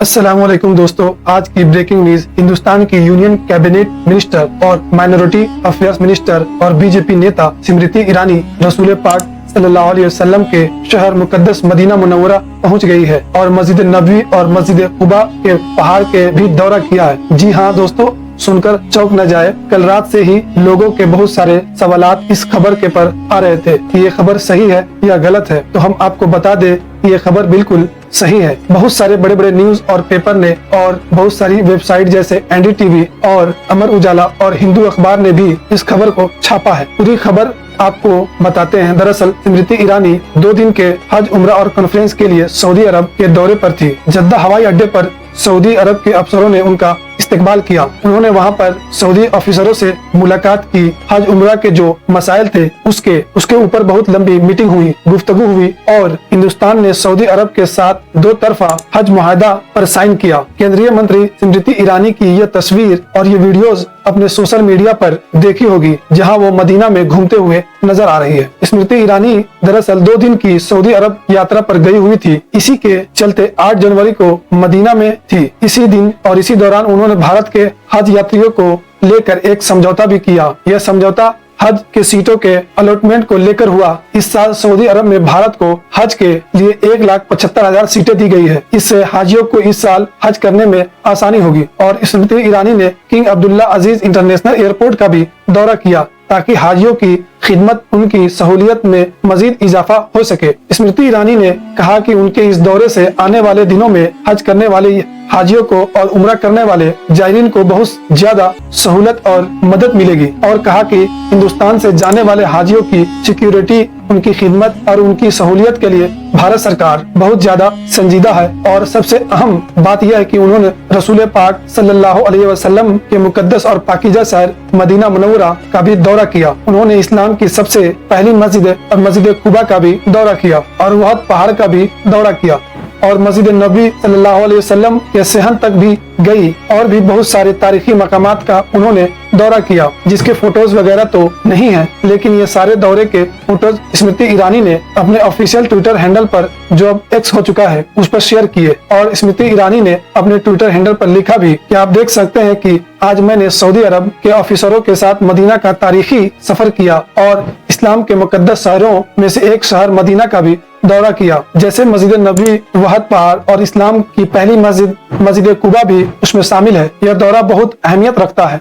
अस्सलाम वालेकुम दोस्तों, आज की ब्रेकिंग न्यूज। हिंदुस्तान की यूनियन कैबिनेट मिनिस्टर और माइनॉरिटी अफेयर्स मिनिस्टर और बीजेपी नेता स्मृति ईरानी रसूल पाक सल्लल्लाहु अलैहि वसल्लम के शहर मुकद्दस मदीना मुनव्वरा पहुंच गई है और मस्जिद नबवी और मस्जिद कुबा के पहाड़ के भी दौरा किया है। जी हाँ दोस्तों, सुनकर चौंक न जाए, कल रात से ही लोगों के बहुत सारे सवालात इस खबर के पर आ रहे थे कि ये खबर सही है या गलत है। तो हम आपको बता दें कि ये खबर बिल्कुल सही है। बहुत सारे बड़े बड़े न्यूज और पेपर ने और बहुत सारी वेबसाइट जैसे एनडीटीवी और अमर उजाला और हिंदू अखबार ने भी इस खबर को छापा है। पूरी खबर आपको बताते हैं। दरअसल स्मृति ईरानी 2 दिन के हज उम्रा और कॉन्फ्रेंस के लिए सऊदी अरब के दौरे पर थी। जद्दा हवाई अड्डे पर सऊदी अरब के अफसरों ने उनका इस्तेकबाल किया। उन्होंने वहां पर सऊदी ऑफिसरों से मुलाकात की। हज उम्रा के जो मसाइल थे उसके ऊपर बहुत लंबी मीटिंग हुई, गुफ्तगू हुई और हिंदुस्तान ने सऊदी अरब के साथ 2 तरफा हज मुआहदा पर साइन किया। केंद्रीय मंत्री स्मृति ईरानी की यह तस्वीर और ये वीडियोस अपने सोशल मीडिया पर देखी होगी, जहां वो मदीना में घूमते हुए नजर आ रही है। स्मृति ईरानी दरअसल 2 दिन की सऊदी अरब यात्रा पर गई हुई थी। इसी के चलते 8 जनवरी को मदीना में थी। इसी दिन और इसी दौरान उन्होंने भारत के हज यात्रियों को लेकर एक समझौता भी किया। यह समझौता हज के सीटों के अलॉटमेंट को लेकर हुआ। इस साल सऊदी अरब में भारत को हज के लिए 1,75,000 सीटें दी गई है। इससे हाजियों को इस साल हज करने में आसानी होगी। और स्मृति ईरानी ने किंग अब्दुल्ला अजीज इंटरनेशनल एयरपोर्ट का भी दौरा किया ताकि हाजियों की खिदमत, उनकी सहूलियत में मजीद इजाफा हो सके। स्मृति ईरानी ने कहा कि उनके इस दौरे से आने वाले दिनों में हज करने वाले हाजियों को और उम्रा करने वाले जायरीन को बहुत ज्यादा सहूलत और मदद मिलेगी। और कहा कि हिंदुस्तान से जाने वाले हाजियों की सिक्योरिटी, उनकी खिदमत और उनकी सहूलियत के लिए भारत सरकार बहुत ज्यादा संजीदा है। और सबसे अहम बात यह है कि उन्होंने रसूल पाक सल्लल्लाहु अलैहि वसल्लम के मुकद्दस और पाकीज़ा शहर मदीना मुनव्वरा का भी दौरा किया। उन्होंने इस्लाम की सबसे पहली मस्जिद और मस्जिद कुबा का भी दौरा किया और वह पहाड़ का भी दौरा किया और मस्जिद नबी सल्लल्लाहु अलैहि वसल्लम के सहन तक भी गई और भी बहुत सारे तारीखी मकामात का उन्होंने दौरा किया, जिसके फोटोज वगैरह तो नहीं है, लेकिन ये सारे दौरे के फोटोज स्मृति ईरानी ने अपने ऑफिशियल ट्विटर हैंडल पर, जो अब एक्स हो चुका है, उस पर शेयर किए। और स्मृति ईरानी ने अपने ट्विटर हैंडल पर लिखा भी कि आप देख सकते हैं कि आज मैंने सऊदी अरब के ऑफिसरों के साथ मदीना का तारीखी सफर किया और इस्लाम के मुकद्दस शहरों में से एक शहर मदीना का भी दौरा किया, जैसे मस्जिद नबी, वहद पहाड़ और इस्लाम की पहली मस्जिद कुबा भी उसमें शामिल है। यह दौरा बहुत अहमियत रखता है।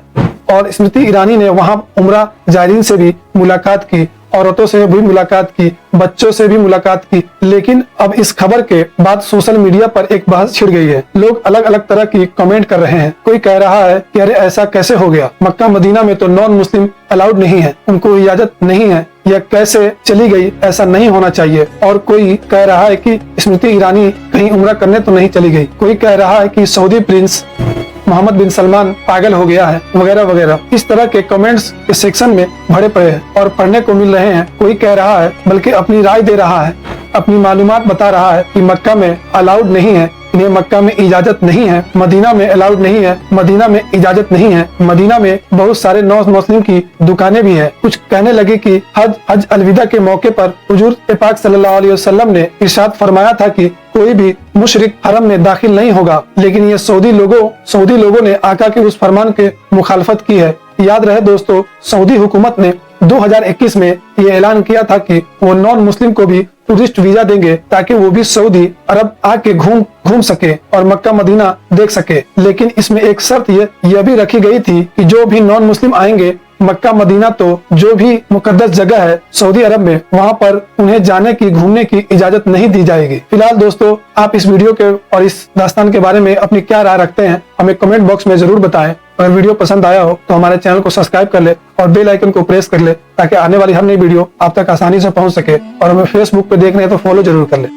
और स्मृति ईरानी ने वहां उम्रा जायरीन से भी मुलाकात की, औरतों से भी मुलाकात की, बच्चों से भी मुलाकात की। लेकिन अब इस खबर के बाद सोशल मीडिया पर एक बहस छिड़ गई है। लोग अलग अलग तरह की कमेंट कर रहे हैं। कोई कह रहा है कि अरे ऐसा कैसे हो गया, मक्का मदीना में तो नॉन मुस्लिम अलाउड नहीं है, उनको इजाजत नहीं है, यह कैसे चली गई, ऐसा नहीं होना चाहिए। और कोई कह रहा है कि स्मृति ईरानी कहीं उम्रा करने तो नहीं चली गई। कोई कह रहा है कि सऊदी प्रिंस मोहम्मद बिन सलमान पागल हो गया है, वगैरह वगैरह। इस तरह के कमेंट्स के सेक्शन में भरे पड़े हैं और पढ़ने को मिल रहे हैं। कोई कह रहा है, बल्कि अपनी राय दे रहा है, अपनी मालूमात बता रहा है कि मक्का में अलाउड नहीं है, इन्हें मक्का में इजाजत नहीं है, मदीना में अलाउड नहीं है, मदीना में इजाजत नहीं है। मदीना में बहुत सारे नॉन मुस्लिम की दुकानें भी हैं। कुछ कहने लगे कि हज अलविदा के मौके पर हुजूर पाक सल्लल्लाहु अलैहि वसल्लम ने इरशाद फरमाया था कि कोई भी मुशरिक हरम में दाखिल नहीं होगा, लेकिन ये सऊदी लोगों ने आका के उस फरमान के मुखालफत की है। याद रहे दोस्तों, सऊदी हुकूमत ने 2021 में ये ऐलान किया था कि वो नॉन मुस्लिम को भी टूरिस्ट वीजा देंगे ताकि वो भी सऊदी अरब आके घूम सके और मक्का मदीना देख सके। लेकिन इसमें एक शर्त यह भी रखी गई थी कि जो भी नॉन मुस्लिम आएंगे मक्का मदीना, तो जो भी मुकद्दस जगह है सऊदी अरब में, वहां पर उन्हें जाने की, घूमने की इजाजत नहीं दी जाएगी। फिलहाल दोस्तों, आप इस वीडियो के और इस दास्तान के बारे में अपनी क्या राय रखते हैं, हमें कमेंट बॉक्स में जरूर बताएं। अगर वीडियो पसंद आया हो तो हमारे चैनल को सब्सक्राइब कर ले और बेल आइकन को प्रेस कर ले ताकि आने वाली हर नई वीडियो आप तक आसानी से पहुंच सके। और हमें फेसबुक पे देख रहे हैं तो फॉलो जरूर कर ले।